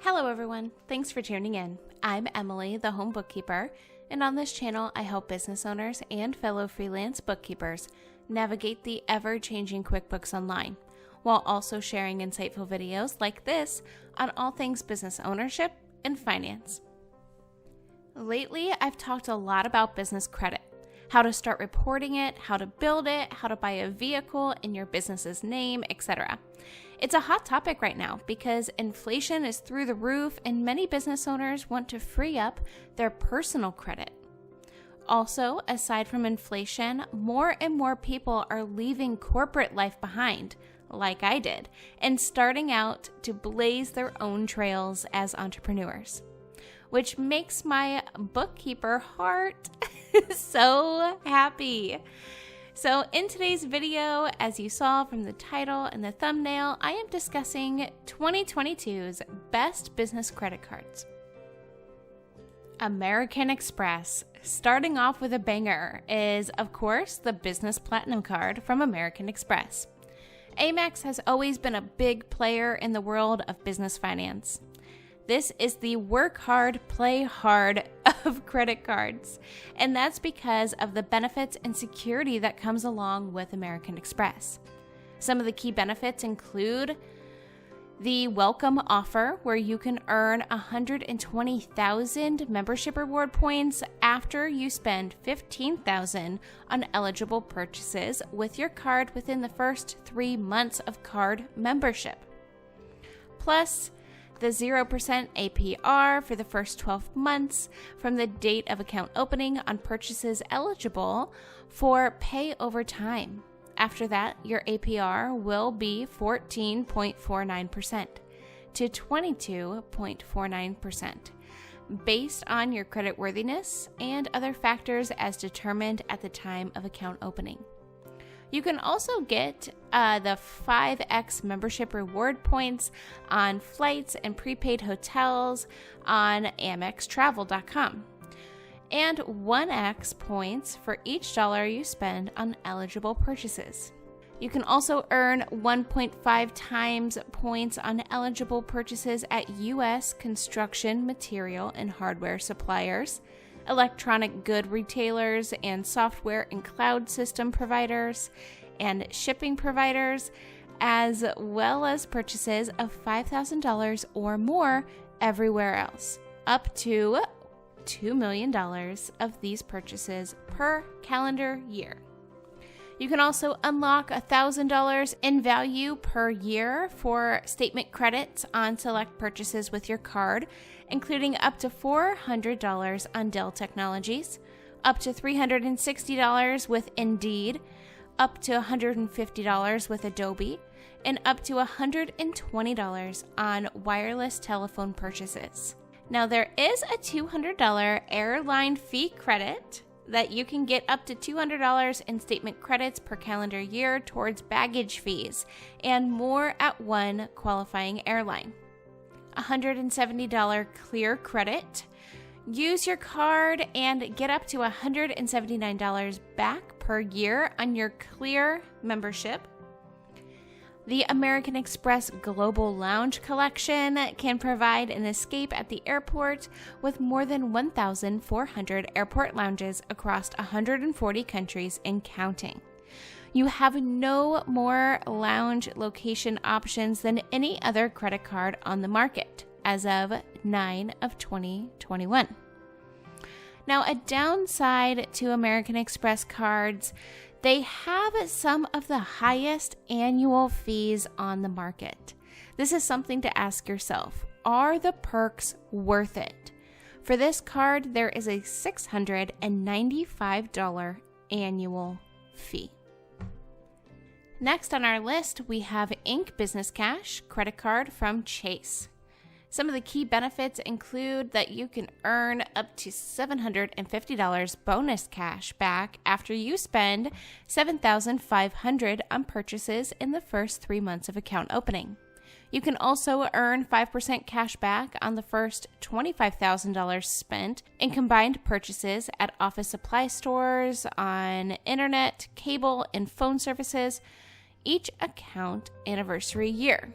Hello everyone, thanks for tuning in. I'm Emily, the home bookkeeper, and on this channel I help business owners and fellow freelance bookkeepers navigate the ever-changing QuickBooks Online, while also sharing insightful videos like this on all things business ownership and finance. Lately, I've talked a lot about business credit, how to start reporting it, how to build it, how to buy a vehicle in your business's name, etc. It's a hot topic right now because inflation is through the roof and many business owners want to free up their personal credit. Also, aside from inflation, more and more people are leaving corporate life behind, like I did, and starting out to blaze their own trails as entrepreneurs, which makes my bookkeeper heart so happy. So in today's video, as you saw from the title and the thumbnail, I am discussing 2022's best business credit cards. American Express, starting off with a banger, is of course the Business Platinum Card from American Express. Amex has always been a big player in the world of business finance. This is the work hard, play hard of credit cards, and that's because of the benefits and security that comes along with American Express. Some of the key benefits include the welcome offer, where you can earn 120,000 membership reward points after you spend 15,000 on eligible purchases with your card within the first 3 months of card membership. Plus, the 0% APR for the first 12 months from the date of account opening on purchases eligible for pay over time. After that, your APR will be 14.49% to 22.49% based on your creditworthiness and other factors as determined at the time of account opening. You can also get the 5x membership reward points on flights and prepaid hotels on AmexTravel.com, and 1x points for each dollar you spend on eligible purchases. You can also earn 1.5 times points on eligible purchases at U.S. construction material and hardware suppliers, electronic good retailers, and software and cloud system providers, and shipping providers, as well as purchases of $5,000 or more everywhere else, up to $2 million of these purchases per calendar year. You can also unlock $1,000 in value per year for statement credits on select purchases with your card, including up to $400 on Dell Technologies, up to $360 with Indeed, up to $150 with Adobe, and up to $120 on wireless telephone purchases. Now, there is a $200 airline fee credit that you can get up to $200 in statement credits per calendar year towards baggage fees and more at one qualifying airline. $170 clear credit. Use your card and get up to $179 back per year on your clear membership. The American Express Global Lounge Collection can provide an escape at the airport with more than 1,400 airport lounges across 140 countries and counting. You have no more lounge location options than any other credit card on the market as of 9 of 2021. Now, a downside to American Express cards, they have some of the highest annual fees on the market. This is something to ask yourself. Are the perks worth it? For this card, there is a $695 annual fee. Next on our list, we have Ink Business Cash credit card from Chase. Some of the key benefits include that you can earn up to $750 bonus cash back after you spend $7,500 on purchases in the first 3 months of account opening. You can also earn 5% cash back on the first $25,000 spent in combined purchases at office supply stores, on internet, cable, and phone services, each account anniversary year.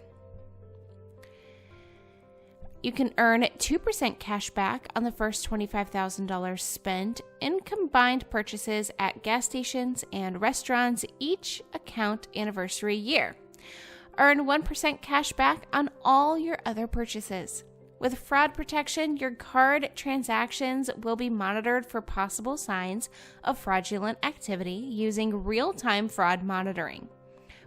You can earn 2% cash back on the first $25,000 spent in combined purchases at gas stations and restaurants each account anniversary year. Earn 1% cash back on all your other purchases. With fraud protection, your card transactions will be monitored for possible signs of fraudulent activity using real-time fraud monitoring.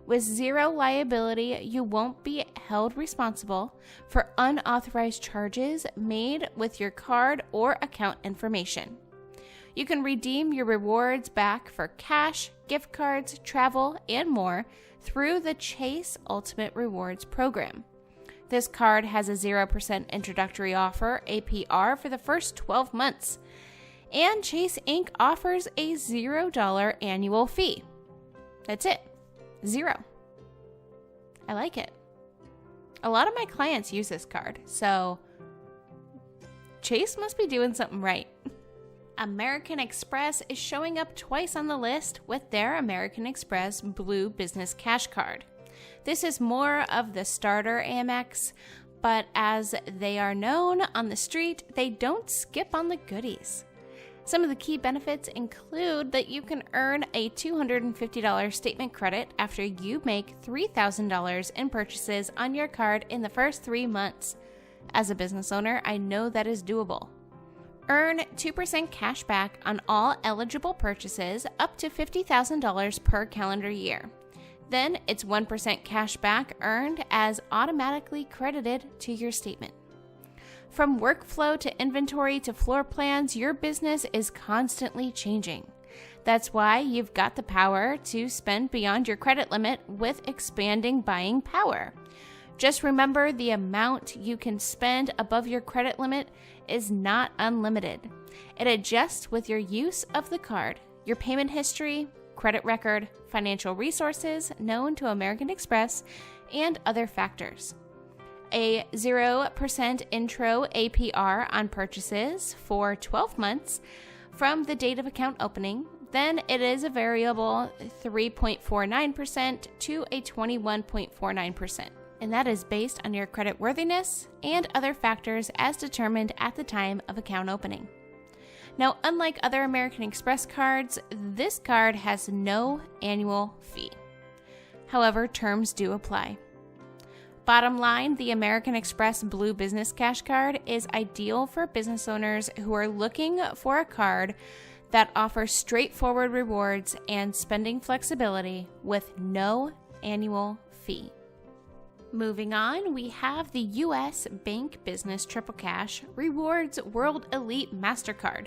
With zero liability, you won't be held responsible for unauthorized charges made with your card or account information. You can redeem your rewards back for cash, gift cards, travel, and more through the Chase Ultimate Rewards program. This card has a 0% introductory offer APR for the first 12 months, and Chase Inc. offers a $0 annual fee. That's it. 0. I like it. A lot of my clients use this card, so Chase must be doing something right. American Express is showing up twice on the list with their American Express Blue Business Cash Card. This is more of the starter Amex, but as they are known on the street, they don't skip on the goodies. Some of the key benefits include that you can earn a $250 statement credit after you make $3,000 in purchases on your card in the first 3 months. As a business owner, I know that is doable. Earn 2% cash back on all eligible purchases up to $50,000 per calendar year. Then it's 1% cash back earned as automatically credited to your statement. From workflow to inventory to floor plans, your business is constantly changing. That's why you've got the power to spend beyond your credit limit with expanding buying power. Just remember, the amount you can spend above your credit limit is not unlimited. It adjusts with your use of the card, your payment history, credit record, financial resources known to American Express, and other factors. A 0% intro APR on purchases for 12 months from the date of account opening. Then it is a variable 3.49% to a 21.49%. And that is based on your credit worthiness and other factors as determined at the time of account opening. Now, unlike other American Express cards, this card has no annual fee. However, terms do apply. Bottom line, the American Express Blue Business Cash Card is ideal for business owners who are looking for a card that offers straightforward rewards and spending flexibility with no annual fee. Moving on, we have the U.S. Bank Business Triple Cash Rewards World Elite MasterCard.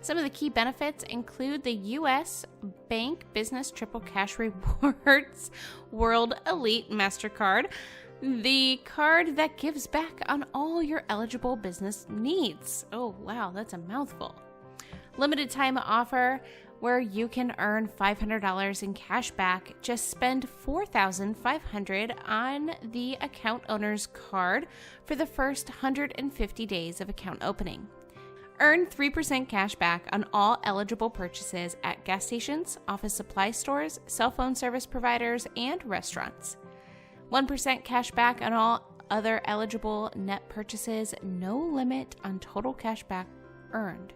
Some of the key benefits include the U.S. Bank Business Triple Cash Rewards World Elite MasterCard, the card that gives back on all your eligible business needs. Oh, wow, that's a mouthful. Limited time offer where you can earn $500 in cash back. Just spend $4,500 on the account owner's card for the first 150 days of account opening. Earn 3% cash back on all eligible purchases at gas stations, office supply stores, cell phone service providers, and restaurants. 1% cash back on all other eligible net purchases, no limit on total cash back earned.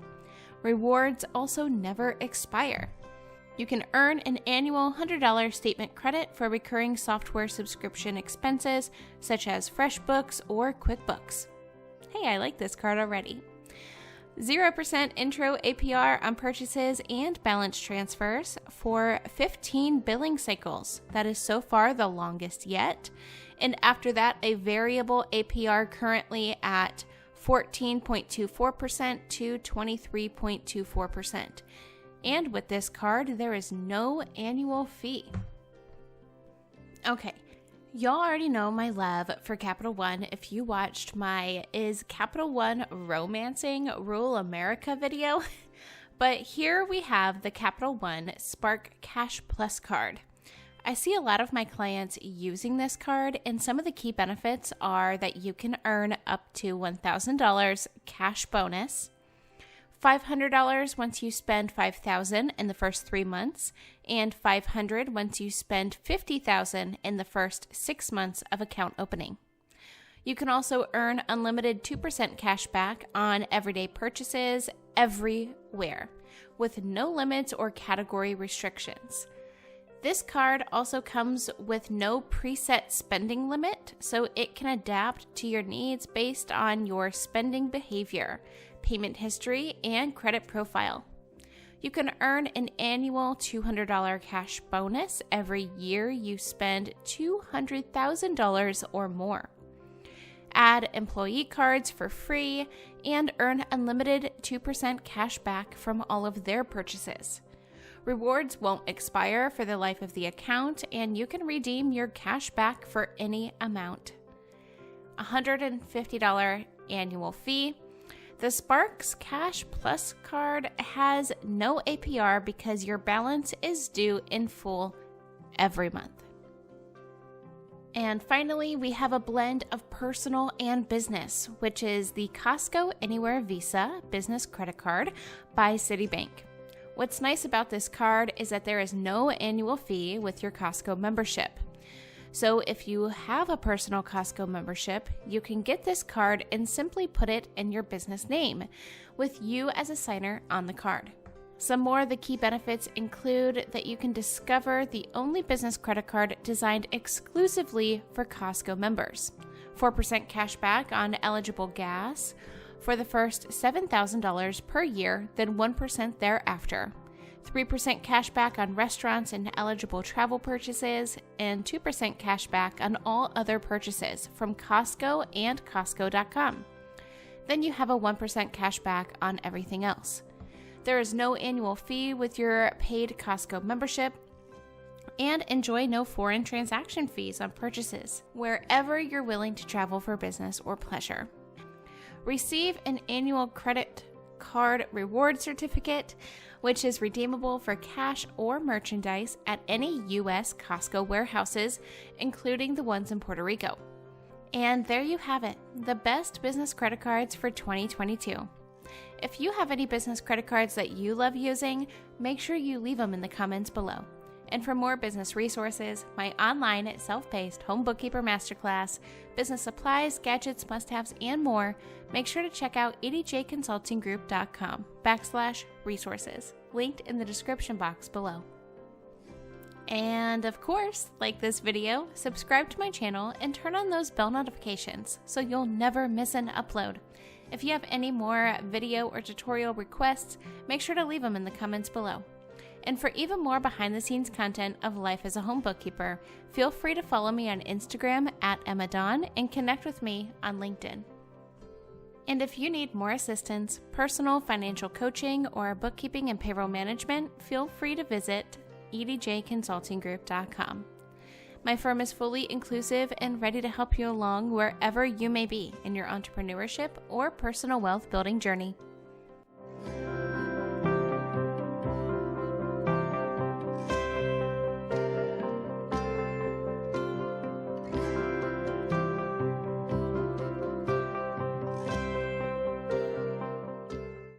Rewards also never expire. You can earn an annual $100 statement credit for recurring software subscription expenses such as FreshBooks or QuickBooks. Hey, I like this card already. 0% intro APR on purchases and balance transfers for 15 billing cycles. That is so far the longest yet. And after that, a variable APR currently at 14.24% to 23.24%. And with this card, there is no annual fee. Okay, y'all already know my love for Capital One if you watched my Is Capital One Romancing Rural America video. But here we have the Capital One Spark Cash Plus card. I see a lot of my clients using this card, and some of the key benefits are that you can earn up to $1,000 cash bonus, $500 once you spend $5,000 in the first 3 months, and $500 once you spend $50,000 in the first 6 months of account opening. You can also earn unlimited 2% cash back on everyday purchases everywhere, with no limits or category restrictions. This card also comes with no preset spending limit, so it can adapt to your needs based on your spending behavior, payment history, and credit profile. You can earn an annual $200 cash bonus every year you spend $200,000 or more. Add employee cards for free and earn unlimited 2% cash back from all of their purchases. Rewards won't expire for the life of the account, and you can redeem your cash back for any amount. $150 annual fee. The Sparks Cash Plus card has no APR because your balance is due in full every month. And finally, we have a blend of personal and business, which is the Costco Anywhere Visa Business Credit Card by Citibank. What's nice about this card is that there is no annual fee with your Costco membership. So if you have a personal Costco membership, you can get this card and simply put it in your business name, with you as a signer on the card. Some more of the key benefits include that you can discover the only business credit card designed exclusively for Costco members, 4% cash back on eligible gas for the first $7,000 per year, then 1% thereafter, 3% cash back on restaurants and eligible travel purchases, and 2% cash back on all other purchases from Costco and Costco.com. Then you have a 1% cash back on everything else. There is no annual fee with your paid Costco membership, and enjoy no foreign transaction fees on purchases wherever you're willing to travel for business or pleasure. Receive an annual credit card reward certificate, which is redeemable for cash or merchandise at any U.S. Costco warehouses, including the ones in Puerto Rico. And there you have it, the best business credit cards for 2022. If you have any business credit cards that you love using, make sure you leave them in the comments below. And for more business resources, my online self-paced home bookkeeper masterclass, business supplies, gadgets, must-haves, and more, make sure to check out edjconsultinggroup.com/resources, linked in the description box below. And of course, like this video, subscribe to my channel and turn on those bell notifications so you'll never miss an upload. If you have any more video or tutorial requests, make sure to leave them in the comments below. And for even more behind-the-scenes content of life as a home bookkeeper, feel free to follow me on Instagram @EmmaDawn and connect with me on LinkedIn. And if you need more assistance, personal financial coaching, or bookkeeping and payroll management, feel free to visit edjconsultinggroup.com. My firm is fully inclusive and ready to help you along wherever you may be in your entrepreneurship or personal wealth building journey.